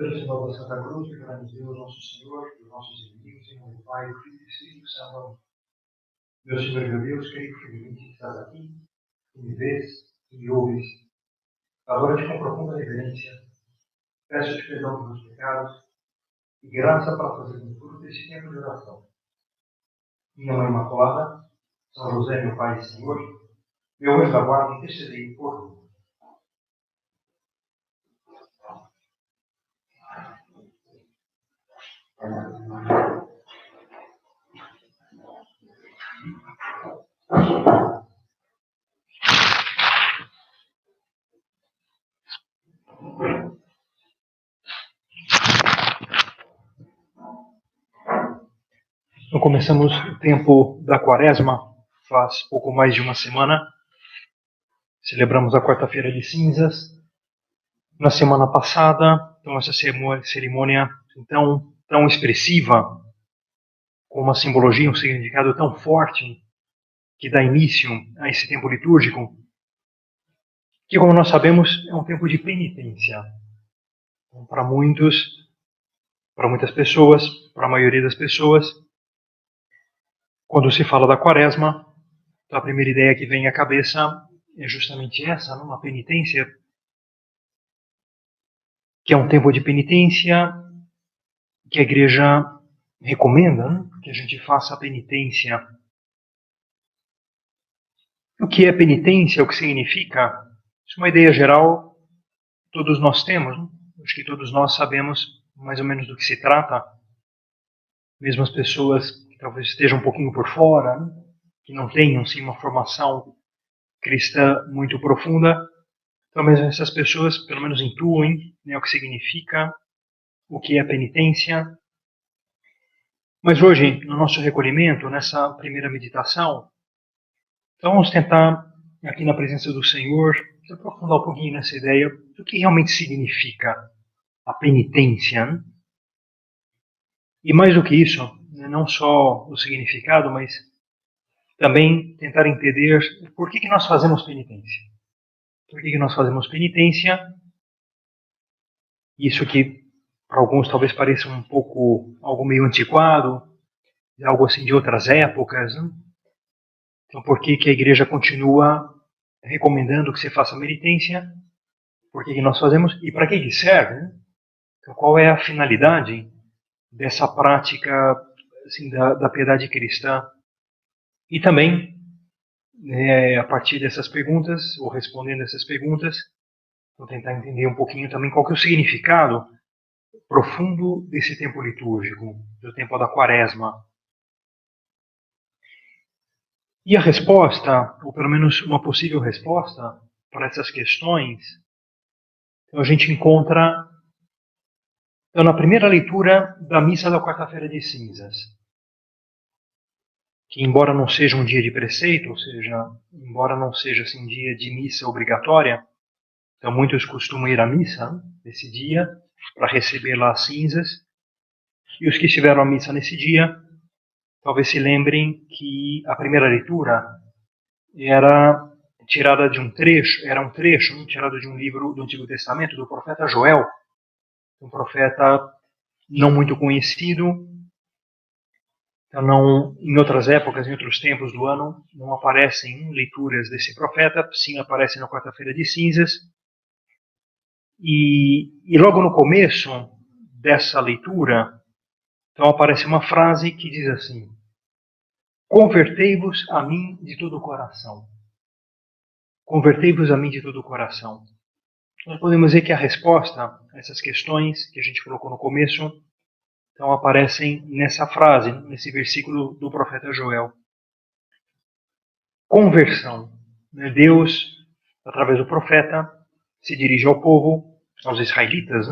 Pelo sinal da Santa Cruz, declaramos Deus, nosso Senhor, e os nossos inimigos, em nome do Pai, do Filho e do Espírito Santo. Meu Senhor e meu Deus, creio firmemente que estás aqui, que me vês, que me ouves. Agora-te com profunda reverência, peço-te perdão pelos meus pecados e graça para fazermos fruto desse tempo de oração. Minha Mãe Imaculada, São José, meu Pai e Senhor, meu anjo da guarda, intercedei por mim. Então, começamos o tempo da Quaresma, faz pouco mais de uma semana. Celebramos a quarta-feira de cinzas. Na semana passada, então, essa cerimônia tão expressiva, com uma simbologia, um significado tão forte, que dá início a esse tempo litúrgico, que, como nós sabemos, é um tempo de penitência. Então, para muitas pessoas, para a maioria das pessoas, quando se fala da Quaresma, a primeira ideia que vem à cabeça é justamente essa, uma penitência, que é um tempo de penitência que a Igreja recomenda, que a gente faça a penitência. O que é penitência? O que significa? Isso é uma ideia geral, todos nós temos. Acho que todos nós sabemos mais ou menos do que se trata. Mesmo as pessoas que talvez estejam um pouquinho por fora, que não tenham sim, uma formação cristã muito profunda, talvez essas pessoas pelo menos intuem, o que significa, o que é penitência. Mas hoje, no nosso recolhimento, nessa primeira meditação, então vamos tentar, aqui na presença do Senhor, se aprofundar um pouquinho nessa ideia do que realmente significa a penitência. E mais do que isso, não só o significado, mas também tentar entender por que nós fazemos penitência. Por que nós fazemos penitência? Isso que para alguns talvez pareça um pouco algo meio antiquado, algo assim de outras épocas. Então, por que a Igreja continua recomendando que você faça penitência? Por que nós fazemos? E para que serve? Então, qual é a finalidade dessa prática assim, da piedade cristã? E também, a partir dessas perguntas, ou respondendo essas perguntas, vou tentar entender um pouquinho também qual que é o significado profundo desse tempo litúrgico, do tempo da Quaresma. E a resposta, ou pelo menos uma possível resposta para essas questões, então a gente encontra na primeira leitura da missa da quarta-feira de cinzas, que embora não seja um dia de preceito, ou seja, embora não seja assim, um dia de missa obrigatória, então muitos costumam ir à missa nesse dia para receber lá as cinzas, e os que estiveram à missa nesse dia talvez se lembrem que a primeira leitura era tirada de um trecho, tirado de um livro do Antigo Testamento, do profeta Joel, um profeta não muito conhecido. Então, não, em outras épocas, em outros tempos do ano, não aparecem leituras desse profeta, sim aparecem na quarta-feira de cinzas. E logo no começo dessa leitura, então aparece uma frase que diz assim: convertei-vos a mim de todo o coração. Convertei-vos a mim de todo o coração. Nós podemos dizer que a resposta a essas questões que a gente colocou no começo, então aparecem nessa frase, nesse versículo do profeta Joel. Conversão. Deus, através do profeta, se dirige ao povo, aos israelitas,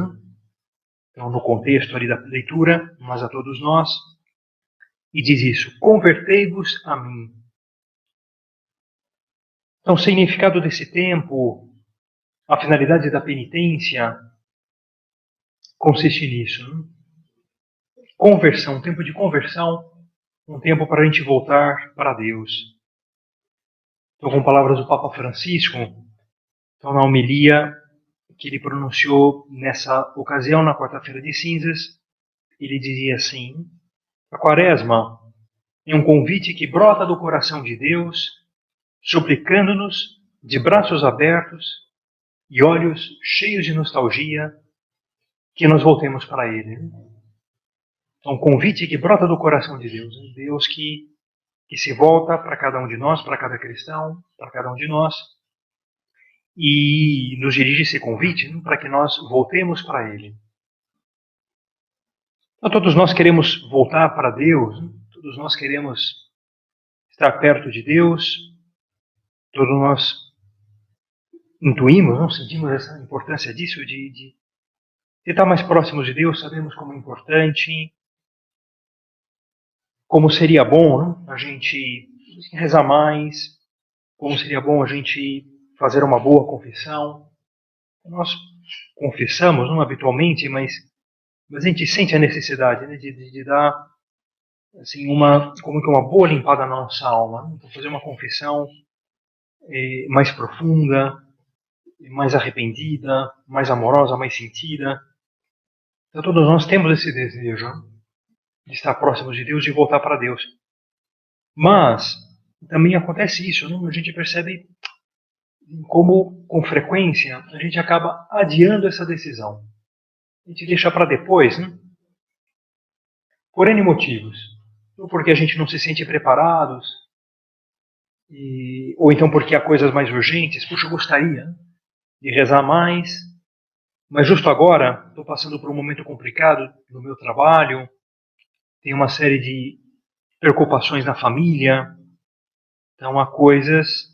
então no contexto ali da leitura, mas a todos nós, e diz isso: convertei-vos a mim. Então, o significado desse tempo, a finalidade da penitência, consiste nisso. Conversão, um tempo de conversão, um tempo para a gente voltar para Deus. Então, com palavras do Papa Francisco, então, na homilia que ele pronunciou nessa ocasião, na quarta-feira de cinzas. Ele dizia assim: a quaresma é um convite que brota do coração de Deus, suplicando-nos, de braços abertos e olhos cheios de nostalgia, que nós voltemos para Ele. É um convite que brota do coração de Deus, um Deus que se volta para cada um de nós, para cada cristão, para cada um de nós, e nos dirige esse convite para que nós voltemos para Ele. Então, todos nós queremos voltar para Deus, todos nós queremos estar perto de Deus, todos nós intuímos, não sentimos essa importância disso, de estar mais próximos de Deus, sabemos como é importante, como seria bom a gente rezar mais, como seria bom a gente fazer uma boa confissão. Nós confessamos, não habitualmente, mas a gente sente a necessidade, né, de dar assim, como que uma boa limpada na nossa alma, né? Fazer uma confissão mais profunda, mais arrependida, mais amorosa, mais sentida. Então todos nós temos esse desejo, né, de estar próximos de Deus, de voltar para Deus. Mas também acontece isso, né? A gente percebe como, com frequência, a gente acaba adiando essa decisão. A gente deixa para depois, né? Por N motivos. Ou porque a gente não se sente preparados, ou então porque há coisas mais urgentes. Puxa, eu gostaria, né, de rezar mais, mas justo agora estou passando por um momento complicado no meu trabalho, tem uma série de preocupações na família, então há coisas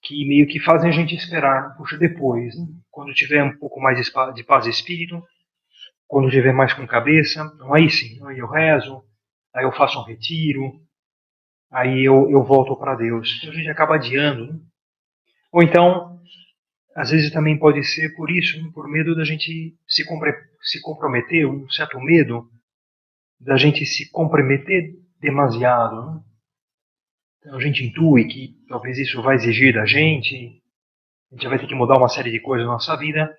que meio que fazem a gente esperar, puxa, depois, né? Quando tiver um pouco mais de paz de espírito, quando tiver mais com cabeça, então aí sim, aí eu rezo, aí eu faço um retiro, aí eu volto para Deus. Então a gente acaba adiando, né? Ou então, às vezes também pode ser por isso, né? Por medo da gente se comprometer, um certo medo da gente se comprometer demasiado, né? Então a gente intui que talvez isso vai exigir da gente, a gente vai ter que mudar uma série de coisas na nossa vida,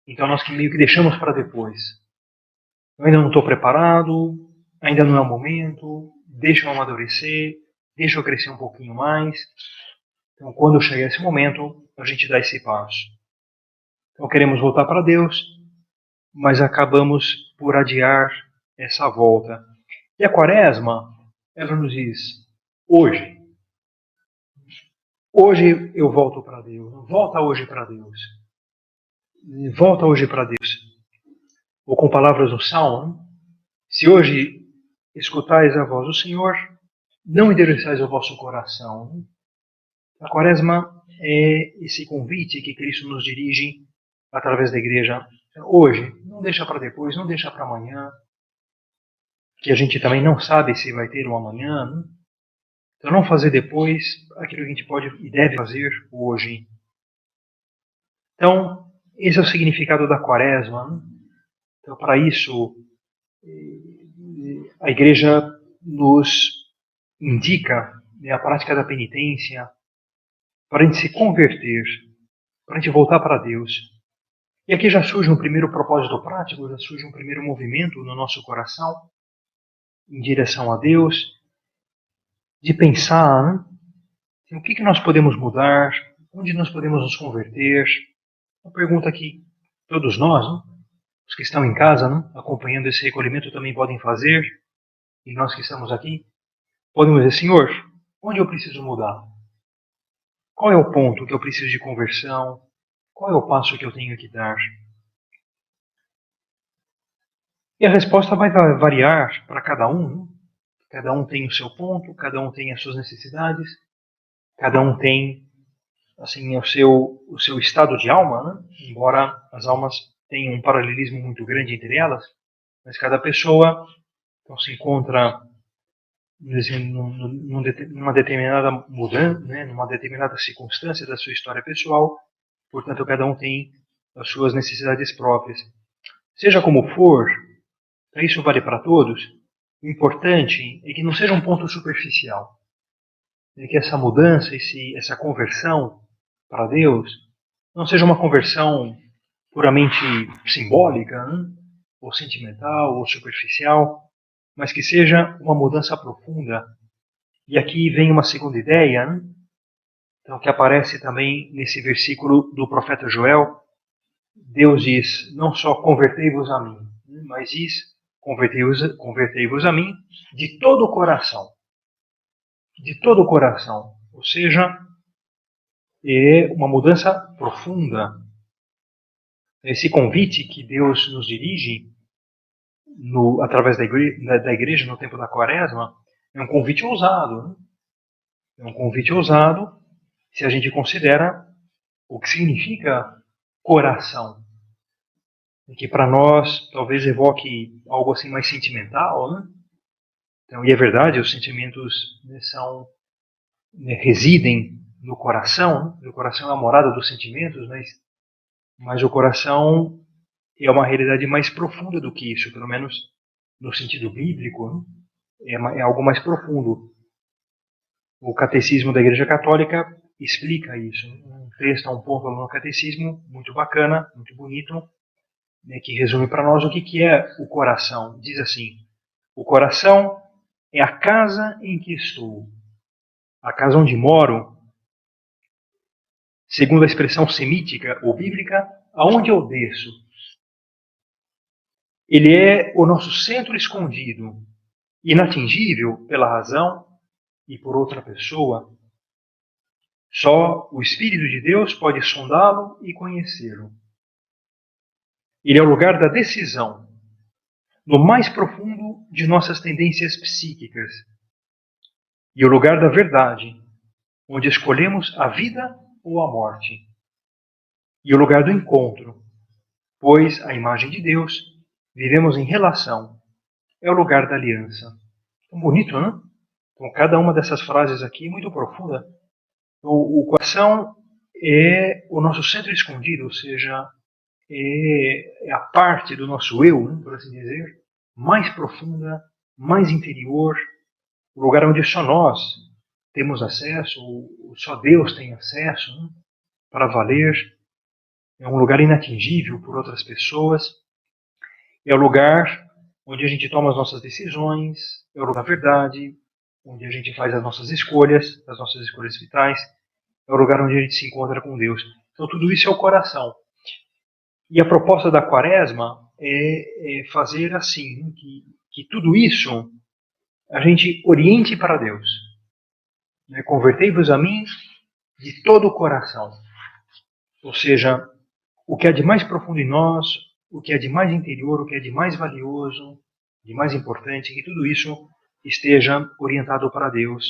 então nós meio que deixamos para depois. Eu ainda não estou preparado, ainda não é o momento, deixa eu amadurecer, deixa eu crescer um pouquinho mais. Então quando chegar esse momento, a gente dá esse passo. Então queremos voltar para Deus, mas acabamos por adiar essa volta. E a quaresma, ela nos diz, hoje. Hoje eu volto para Deus. Volta hoje para Deus. Volta hoje para Deus. Ou com palavras do Salmo, se hoje escutais a voz do Senhor, não endereçais o vosso coração. A quaresma é esse convite que Cristo nos dirige através da igreja. Hoje, não deixa para depois, não deixa para amanhã, que a gente também não sabe se vai ter um amanhã, né? Então não fazer depois aquilo que a gente pode e deve fazer hoje. Então, esse é o significado da quaresma, né? Então, para isso, a igreja nos indica, né, a prática da penitência, para a gente se converter, para a gente voltar para Deus. E aqui já surge um primeiro propósito prático, já surge um primeiro movimento no nosso coração, em direção a Deus, de pensar, né, o que nós podemos mudar, onde nós podemos nos converter. Uma pergunta que todos nós, né, os que estão em casa, né, acompanhando esse recolhimento também podem fazer, e nós que estamos aqui, podemos dizer, Senhor, onde eu preciso mudar? Qual é o ponto que eu preciso de conversão? Qual é o passo que eu tenho que dar? E a resposta vai variar para cada um, né? Cada um tem o seu ponto, cada um tem as suas necessidades, cada um tem assim o seu estado de alma, né? Embora as almas tenham um paralelismo muito grande entre elas, mas cada pessoa então, se encontra numa determinada mudança, né? Numa determinada circunstância da sua história pessoal, portanto cada um tem as suas necessidades próprias. Seja como for, isso vale para todos, o importante é que não seja um ponto superficial. É que essa mudança, essa conversão para Deus, não seja uma conversão puramente simbólica, né? Ou sentimental, ou superficial, mas que seja uma mudança profunda. E aqui vem uma segunda ideia, né? Então, que aparece também nesse versículo do profeta Joel. Deus diz, não só convertei-vos a mim, mas diz, convertei-vos a mim de todo o coração. De todo o coração. Ou seja, é uma mudança profunda. Esse convite que Deus nos dirige através da igreja no tempo da quaresma é um convite ousado. Né? É um convite ousado se a gente considera o que significa coração. Que para nós talvez evoque algo assim mais sentimental, né? Então, e é verdade, os sentimentos, né, residem no coração, né? O coração é a morada dos sentimentos, mas o coração é uma realidade mais profunda do que isso, pelo menos no sentido bíblico, né? É algo mais profundo. O Catecismo da Igreja Católica explica isso. Um texto, um ponto no Catecismo, muito bacana, muito bonito, né, que resume para nós o que é o coração. Diz assim, o coração é a casa em que estou, a casa onde moro, segundo a expressão semítica ou bíblica, aonde eu desço. Ele é o nosso centro escondido, inatingível pela razão e por outra pessoa. Só o Espírito de Deus pode sondá-lo e conhecê-lo. Ele é o lugar da decisão, no mais profundo de nossas tendências psíquicas, e o lugar da verdade, onde escolhemos a vida ou a morte, e o lugar do encontro, pois a imagem de Deus vivemos em relação, é o lugar da aliança. Tão bonito, né? Então, cada uma dessas frases aqui é muito profunda. O coração é o nosso centro escondido, ou seja, é a parte do nosso eu, né, por assim dizer, mais profunda, mais interior, o lugar onde só nós temos acesso, ou só Deus tem acesso, né, para valer. É um lugar inatingível por outras pessoas. É o lugar onde a gente toma as nossas decisões, é o lugar da verdade, onde a gente faz as nossas escolhas vitais, é o lugar onde a gente se encontra com Deus. Então tudo isso é o coração. E a proposta da quaresma é fazer assim, que tudo isso a gente oriente para Deus. Né? Convertei-vos a mim de todo o coração. Ou seja, o que há de mais profundo em nós, o que há de mais interior, o que é de mais valioso, de mais importante, que tudo isso esteja orientado para Deus.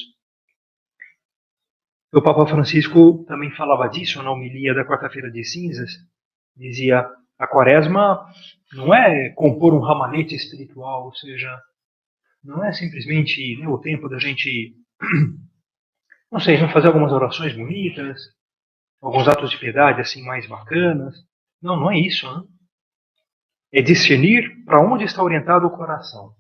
O Papa Francisco também falava disso na homilia da quarta-feira de cinzas. Dizia, a quaresma não é compor um ramalhete espiritual, ou seja, não é simplesmente, né, o tempo da gente, não sei, fazer algumas orações bonitas, alguns atos de piedade assim mais bacanas. Não, não é isso, né? É discernir para onde está orientado o coração.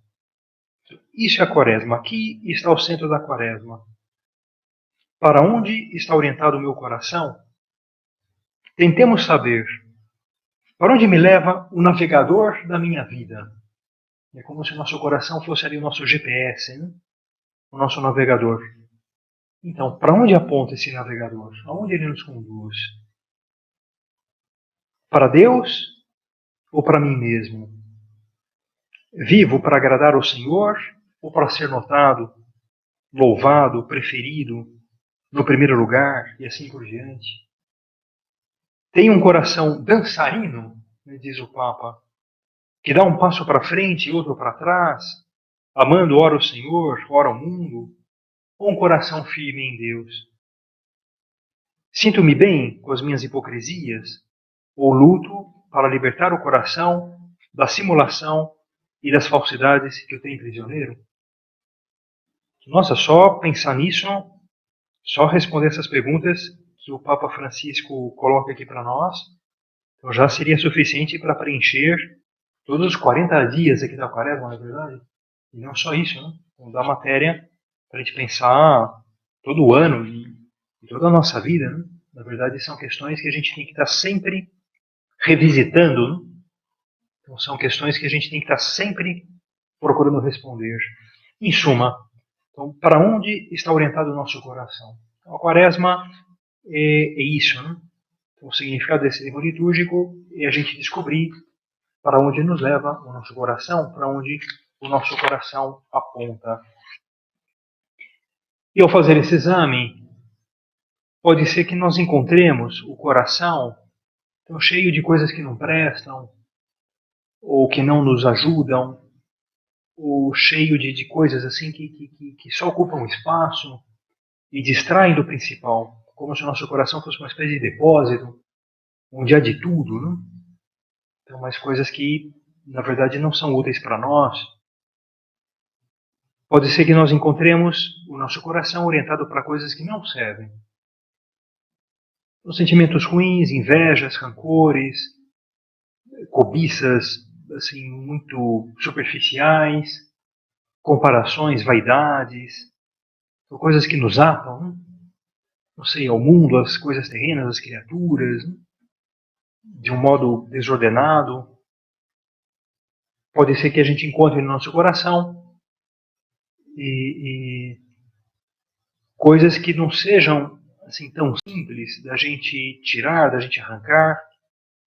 Isso é a quaresma. Aqui está o centro da quaresma. Para onde está orientado o meu coração? Tentemos saber. Para onde me leva o navegador da minha vida? É como se o nosso coração fosse ali o nosso GPS, né? O nosso navegador. Então, para onde aponta esse navegador? Aonde ele nos conduz? Para Deus ou para mim mesmo? Vivo para agradar ao Senhor ou para ser notado, louvado, preferido, no primeiro lugar e assim por diante? Tem um coração dançarino, diz o Papa, que dá um passo para frente e outro para trás, amando ora o Senhor, ora o mundo, ou um coração firme em Deus? Sinto-me bem com as minhas hipocrisias, ou luto para libertar o coração da simulação e das falsidades que o tem prisioneiro? Nossa, só pensar nisso, só responder essas perguntas que o Papa Francisco coloca aqui para nós, então já seria suficiente para preencher todos os 40 dias aqui da quaresma, não é verdade? E não só isso, né? Então dá matéria para a gente pensar todo o ano e toda a nossa vida, né? Na verdade, são questões que a gente tem que estar sempre revisitando, né? Então são questões que a gente tem que estar sempre procurando responder. Em suma, então, para onde está orientado o nosso coração? Então, a Quaresma é isso, né? Então, o significado desse livro litúrgico é a gente descobrir para onde nos leva o nosso coração, para onde o nosso coração aponta. E ao fazer esse exame, pode ser que nós encontremos o coração tão cheio de coisas que não prestam, ou que não nos ajudam, ou cheio de coisas assim que só ocupam espaço e distraem do principal, como se o nosso coração fosse uma espécie de depósito, onde há de tudo, né? Então, umas coisas que, na verdade, não são úteis para nós. Pode ser que nós encontremos o nosso coração orientado para coisas que não servem. Os sentimentos ruins, invejas, rancores, cobiças, assim, muito superficiais, comparações, vaidades, são coisas que nos atam, né? Não sei, ao mundo, às coisas terrenas, às criaturas, né? De um modo desordenado. Pode ser que a gente encontre no nosso coração e coisas que não sejam assim tão simples da gente tirar, da gente arrancar.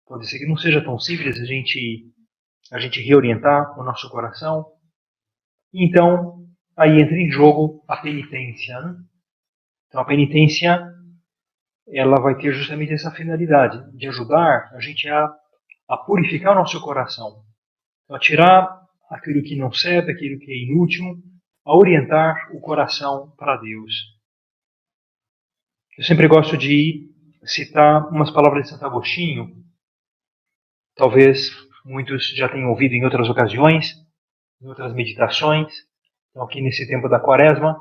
Pode ser que não seja tão simples a gente reorientar o nosso coração. Então, aí entra em jogo a penitência, né? Então, a penitência, ela vai ter justamente essa finalidade de ajudar a gente a purificar o nosso coração, a tirar aquilo que não serve, aquilo que é inútil, a orientar o coração para Deus. Eu sempre gosto de citar umas palavras de Santo Agostinho, talvez muitos já tenham ouvido em outras ocasiões, em outras meditações, então aqui nesse tempo da Quaresma,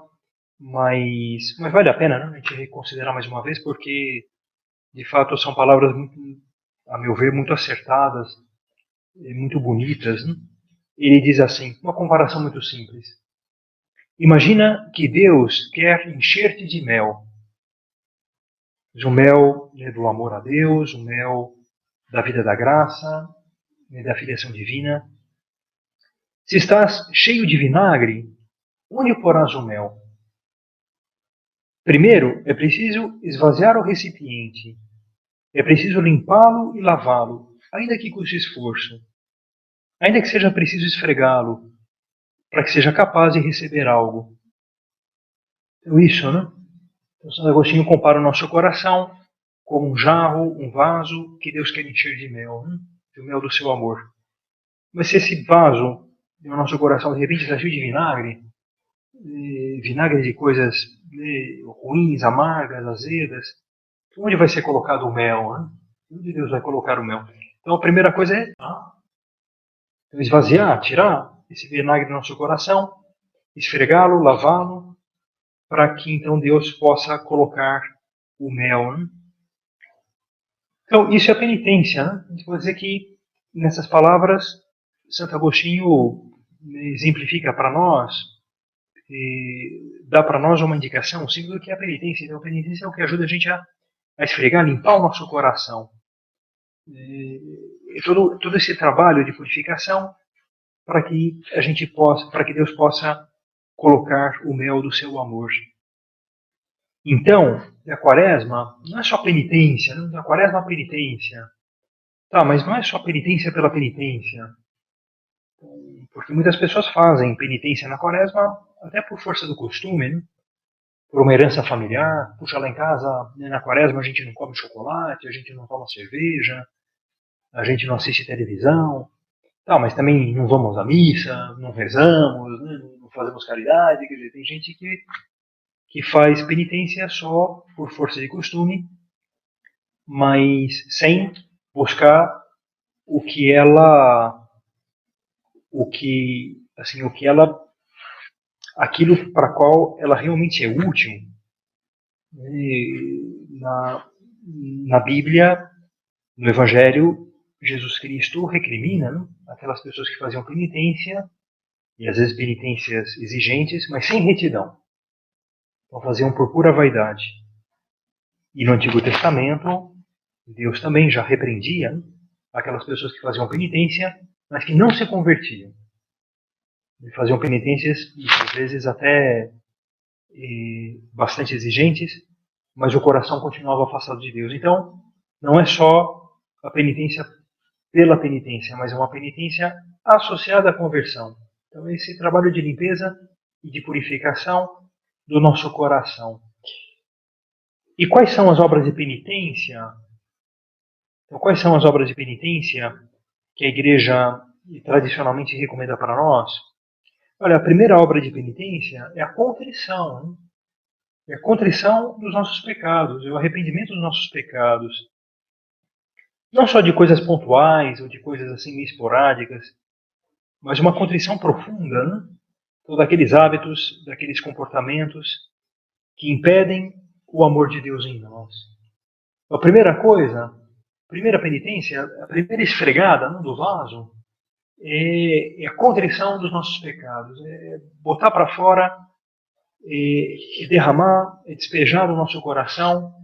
mas vale a pena, né, a gente reconsiderar mais uma vez, porque de fato são palavras, muito, a meu ver, muito acertadas, muito bonitas, né? Ele diz assim, uma comparação muito simples. Imagina que Deus quer encher-te de mel. O mel, né, do amor a Deus, o mel da vida da graça, né, da filiação divina. Se estás cheio de vinagre, onde porás o mel? Primeiro, é preciso esvaziar o recipiente. É preciso limpá-lo e lavá-lo, ainda que custe esforço. Ainda que seja preciso esfregá-lo, para que seja capaz de receber algo. Então, isso, né? Então, Santo Agostinho compara o nosso coração como um jarro, um vaso que Deus quer encher de mel, né? De mel do seu amor. Mas se esse vaso, no nosso coração, de repente está cheio de vinagre, vinagre de coisas ruins, amargas, azedas, onde vai ser colocado o mel? Né? Onde Deus vai colocar o mel? Então a primeira coisa é esvaziar, tirar esse vinagre do nosso coração, esfregá-lo, lavá-lo, para que então Deus possa colocar o mel. Né? Então isso é a penitência. Né? A gente pode dizer que nessas palavras Santo Agostinho exemplifica para nós, dá para nós uma indicação simples do que é a penitência. Então a penitência é o que ajuda a gente a esfregar, limpar o nosso coração. E todo esse trabalho de purificação para que a gente possa, para que Deus possa colocar o mel do seu amor. Então, a Quaresma não é só penitência, não? A Quaresma é penitência. Tá, mas não é só penitência pela penitência. Porque muitas pessoas fazem penitência na Quaresma até por força do costume, né? Por uma herança familiar. Puxa, lá em casa, né, na Quaresma a gente não come chocolate, a gente não toma cerveja, a gente não assiste televisão. Tá, mas também não vamos à missa, não rezamos, né, não fazemos caridade. Quer dizer, tem gente que faz penitência só por força de costume, mas sem buscar o que ela, aquilo para qual ela realmente é útil. Na Bíblia, no Evangelho, Jesus Cristo recrimina, né, aquelas pessoas que faziam penitência, e às vezes penitências exigentes, mas sem retidão. Então faziam por pura vaidade. E no Antigo Testamento, Deus também já repreendia, né, aquelas pessoas que faziam penitência, mas que não se convertiam. E faziam penitências, às vezes até bastante exigentes, mas o coração continuava afastado de Deus. Então, não é só a penitência pela penitência, mas é uma penitência associada à conversão. Então, esse trabalho de limpeza e de purificação do nosso coração. E quais são as obras de penitência? Então, quais são as obras de penitência que a Igreja tradicionalmente recomenda para nós? Olha, a primeira obra de penitência é a contrição. Né? É a contrição dos nossos pecados, é o arrependimento dos nossos pecados. Não só de coisas pontuais ou de coisas assim esporádicas, mas uma contrição profunda, né? Então, daqueles hábitos, daqueles comportamentos que impedem o amor de Deus em nós. A primeira coisa, a primeira penitência, a primeira esfregada do vaso é a contrição dos nossos pecados, é botar para fora e derramar, despejar no nosso coração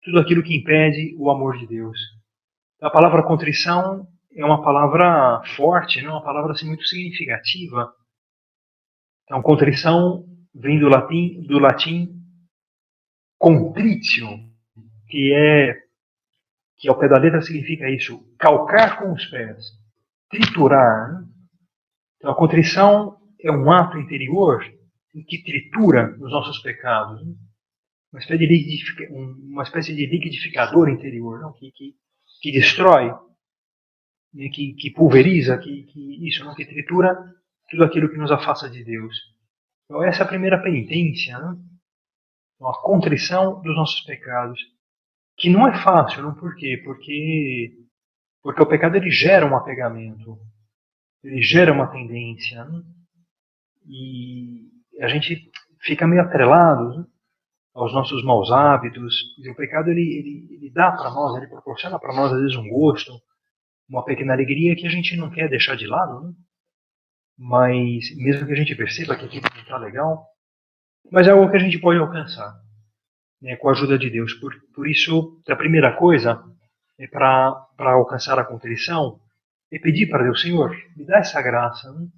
tudo aquilo que impede o amor de Deus. A palavra contrição é uma palavra forte, não é uma palavra assim, muito significativa. Então, contrição vem do latim contritio, que ao pé da letra significa isso, calcar com os pés, triturar. Né? Então, a contrição é um ato interior que tritura os nossos pecados. Né? Uma espécie de liquidificador interior, não? Que destrói, né? que pulveriza, que tritura tudo aquilo que nos afasta de Deus. Então, essa é a primeira penitência, né? Então, a contrição dos nossos pecados, que não é fácil, não? Por quê? Porque o pecado ele gera um apegamento, ele gera uma tendência, né? E a gente fica meio atrelado, né, aos nossos maus hábitos. E o pecado ele dá para nós, ele proporciona para nós às vezes um gosto, uma pequena alegria que a gente não quer deixar de lado, né? Mas mesmo que a gente perceba que aquilo não está legal, mas é algo que a gente pode alcançar, né, com a ajuda de Deus. Por isso, a primeira coisa é para alcançar a contrição, é pedir para Deus, Senhor, me dá essa graça, né?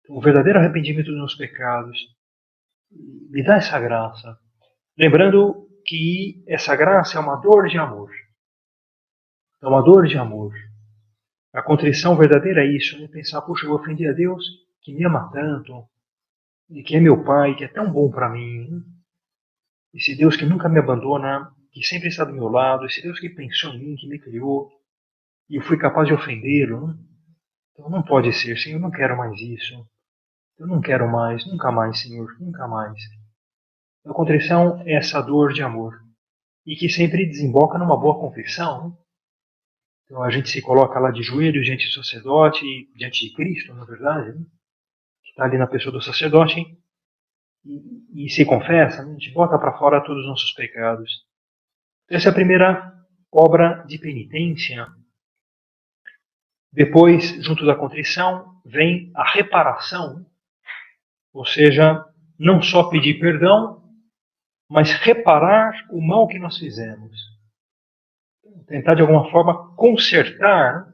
O verdadeiro arrependimento dos meus pecados, me dá essa graça. Lembrando que essa graça é uma dor de amor. É uma dor de amor. A contrição verdadeira é isso, né? Pensar, puxa, eu ofendi a Deus que me ama tanto, e que é meu Pai, que é tão bom para mim. Né? Esse Deus que nunca me abandona, que sempre está do meu lado, esse Deus que pensou em mim, que me criou, e eu fui capaz de ofendê-lo. Né? Então não pode ser, Senhor, eu não quero mais isso. Eu não quero mais, nunca mais, Senhor, nunca mais. A contrição é essa dor de amor, e que sempre desemboca numa boa confissão. Né? Então a gente se coloca lá de joelhos diante do sacerdote, diante de Cristo, na verdade, né? Que está ali na pessoa do sacerdote, e se confessa, né? A gente bota para fora todos os nossos pecados. Essa é a primeira obra de penitência. Depois, junto da contrição, vem a reparação, ou seja, não só pedir perdão, mas reparar o mal que nós fizemos. Tentar, de alguma forma, consertar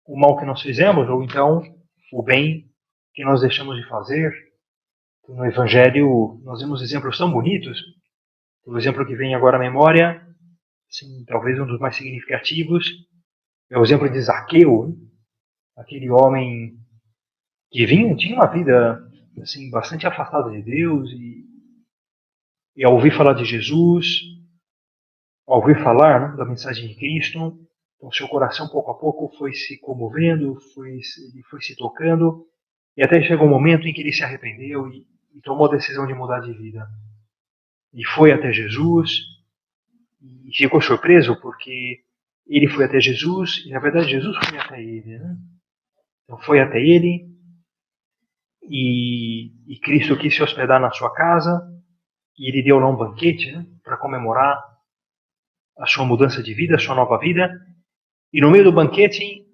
o mal que nós fizemos, ou então o bem que nós deixamos de fazer. No Evangelho, nós vemos exemplos tão bonitos. O exemplo que vem agora à memória, assim, talvez um dos mais significativos, é o exemplo de Zaqueu, aquele homem que tinha uma vida assim, bastante afastada de Deus, e ao ouvir falar de Jesus, ao ouvir falar, né, da mensagem de Cristo, então seu coração pouco a pouco foi se comovendo, ele foi se tocando, e até chegou um momento em que ele se arrependeu e tomou a decisão de mudar de vida. E foi até Jesus, e ficou surpreso porque ele foi até Jesus, e na verdade Jesus foi até ele. Né? Então foi até ele, e Cristo quis se hospedar na sua casa, e ele deu lá um banquete, né, para comemorar a sua mudança de vida, a sua nova vida. E no meio do banquete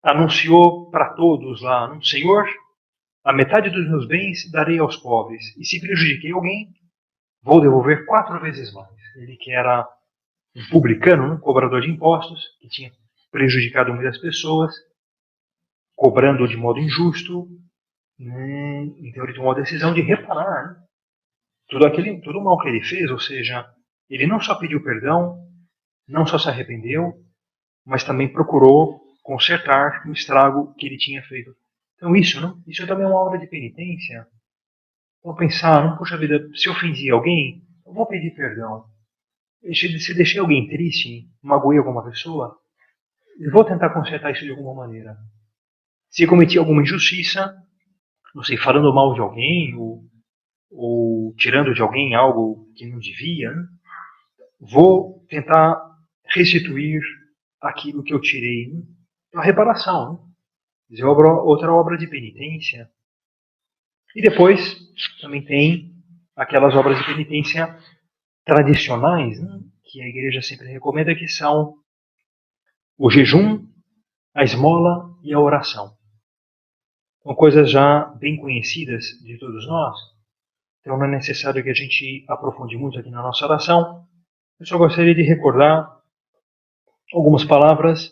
anunciou para todos lá, Senhor, a metade dos meus bens darei aos pobres, e se prejudiquei alguém, vou devolver 4 vezes mais. Ele que era um publicano, um cobrador de impostos, que tinha prejudicado muitas pessoas, cobrando de modo injusto, né? Então ele tomou a decisão de reparar, né? Todo o mal que ele fez, ou seja, ele não só pediu perdão, não só se arrependeu, mas também procurou consertar o estrago que ele tinha feito. Então isso também é uma obra de penitência. Então pensar, não, poxa vida, se ofendi alguém, eu vou pedir perdão. Se deixei alguém triste, magoei alguma pessoa, eu vou tentar consertar isso de alguma maneira. Se cometi alguma injustiça, não sei, falando mal de alguém, ou tirando de alguém algo que não devia, né? Vou tentar restituir aquilo que eu tirei. Né? A reparação. Né? Dizer, outra obra de penitência. E depois também tem aquelas obras de penitência tradicionais, né? Que a igreja sempre recomenda, que são o jejum, a esmola e a oração. São coisas já bem conhecidas de todos nós, então não é necessário que a gente aprofunde muito aqui na nossa oração. Eu só gostaria de recordar algumas palavras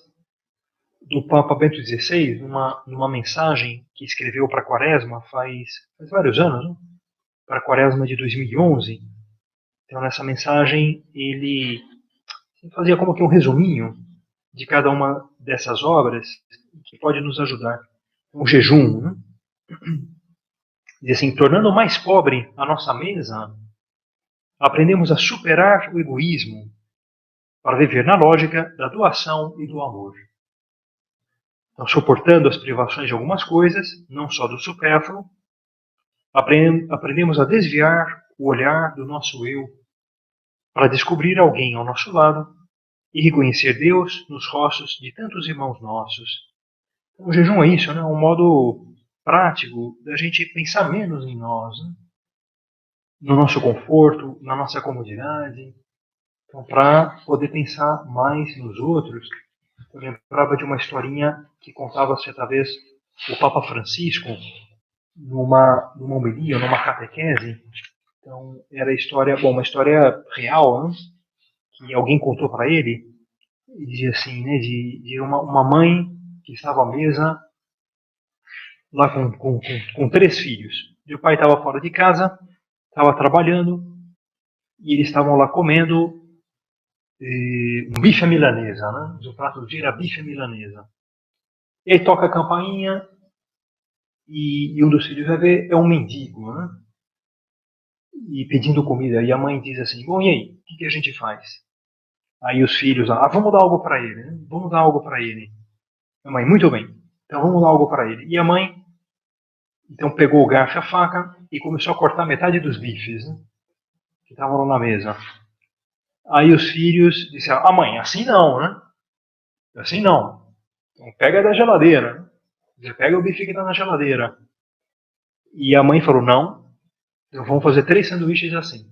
do Papa Bento XVI, numa mensagem que escreveu para a Quaresma faz vários anos, né? Para a Quaresma de 2011. Então, nessa mensagem, ele fazia como que um resuminho de cada uma dessas obras que pode nos ajudar. O jejum, né? Diz assim, tornando mais pobre a nossa mesa, aprendemos a superar o egoísmo para viver na lógica da doação e do amor. Então, suportando as privações de algumas coisas, não só do supérfluo, aprendemos a desviar o olhar do nosso eu para descobrir alguém ao nosso lado e reconhecer Deus nos rostos de tantos irmãos nossos. Então, o jejum é isso, né? Um modo prático da gente pensar menos em nós, né? No nosso conforto, na nossa comodidade, então, para poder pensar mais nos outros. Eu lembrava de uma historinha que contava certa vez o Papa Francisco numa homilia, numa catequese. Então, era uma história real, né? Que alguém contou para ele, e dizia assim, né, de uma mãe que estava à mesa lá com três filhos. E o pai estava fora de casa, estava trabalhando, e eles estavam lá comendo um bife à milanesa, né? O prato do dia era bife à milanesa. E aí toca a campainha, e um dos filhos vai ver, é um mendigo, né? E pedindo comida. E a mãe diz assim, bom, e aí, o que a gente faz? Aí os filhos, vamos dar algo para ele, né? Vamos dar algo para ele. A mãe, muito bem, então vamos dar algo para ele. E a mãe, então pegou o garfo e a faca e começou a cortar metade dos bifes, né? Que estavam lá na mesa. Aí os filhos disseram, mãe, assim não, né? Assim não. Então pega da geladeira, né? Você pega o bife que está na geladeira. E a mãe falou, não, então vamos fazer 3 sanduíches assim.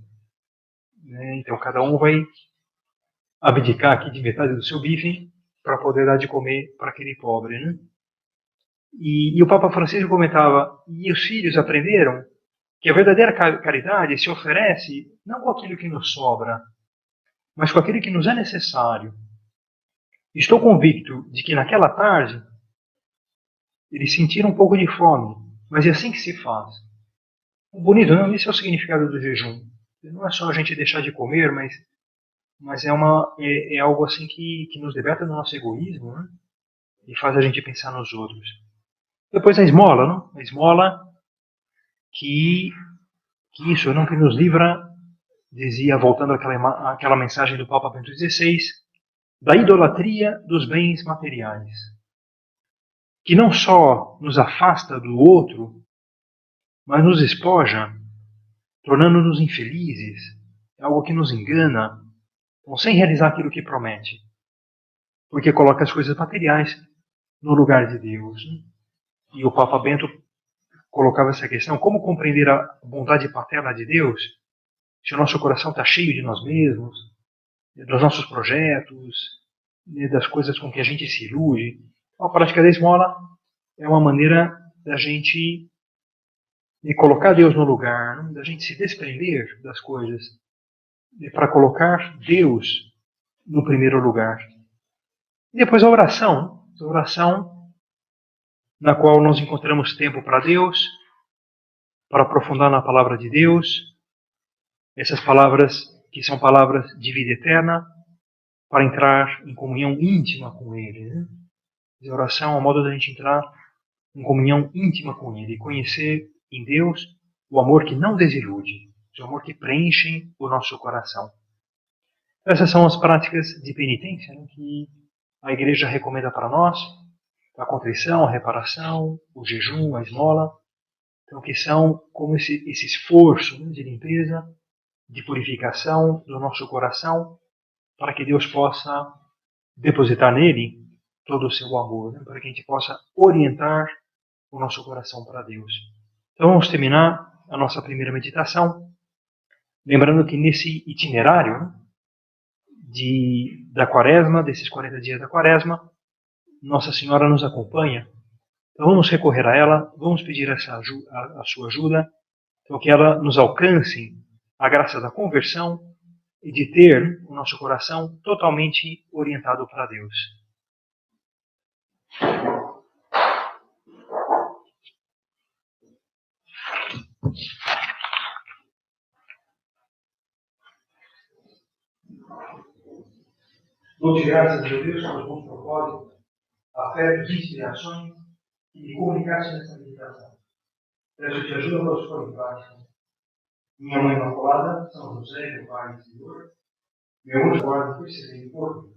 Né? Então cada um vai abdicar aqui de metade do seu bife para poder dar de comer para aquele pobre, né? E o Papa Francisco comentava, e os filhos aprenderam que a verdadeira caridade se oferece não com aquilo que nos sobra, mas com aquilo que nos é necessário. Estou convicto de que naquela tarde eles sentiram um pouco de fome, mas é assim que se faz. Bonito, não? Esse é o significado do jejum. Não é só a gente deixar de comer, mas é algo assim que nos liberta do nosso egoísmo, né? E faz a gente pensar nos outros. Depois a esmola, não? A esmola que isso não que nos livra, dizia, voltando àquela mensagem do Papa Bento XVI, da idolatria dos bens materiais, que não só nos afasta do outro, mas nos espoja, tornando-nos infelizes, é algo que nos engana, então, sem realizar aquilo que promete, porque coloca as coisas materiais no lugar de Deus. E o Papa Bento colocava essa questão, como compreender a bondade paterna de Deus, se o nosso coração está cheio de nós mesmos, dos nossos projetos, das coisas com que a gente se ilude. A prática da esmola é uma maneira da gente colocar Deus no lugar, da gente se desprender das coisas, para colocar Deus no primeiro lugar. E depois a oração. A oração na qual nós encontramos tempo para Deus, para aprofundar na palavra de Deus, essas palavras que são palavras de vida eterna, para entrar em comunhão íntima com Ele. Né? A oração é o modo da gente entrar em comunhão íntima com Ele e conhecer em Deus o amor que não desilude, o amor que preenche o nosso coração. Essas são as práticas de penitência, né, que a Igreja recomenda para nós: a contrição, a reparação, o jejum, a esmola. Então, que são como esse esforço, né, de limpeza, de purificação do nosso coração, para que Deus possa depositar nele todo o seu amor, né, para que a gente possa orientar o nosso coração para Deus. Então vamos terminar a nossa primeira meditação, lembrando que nesse itinerário, né, da quaresma, desses 40 dias da quaresma, Nossa Senhora nos acompanha. Então vamos recorrer a ela, vamos pedir a sua ajuda, então que ela nos alcance a graça da conversão e de ter o nosso coração totalmente orientado para Deus. Dou-te graças, meu Deus, pelos bons propósitos, afetos e inspirações que me comunicaste nesta meditação. Peço-te ajuda para os pôr em prática. Minha Mãe Imaculada, São José, meu Pai e Senhor, meu anjo guarda, intercedei por mim.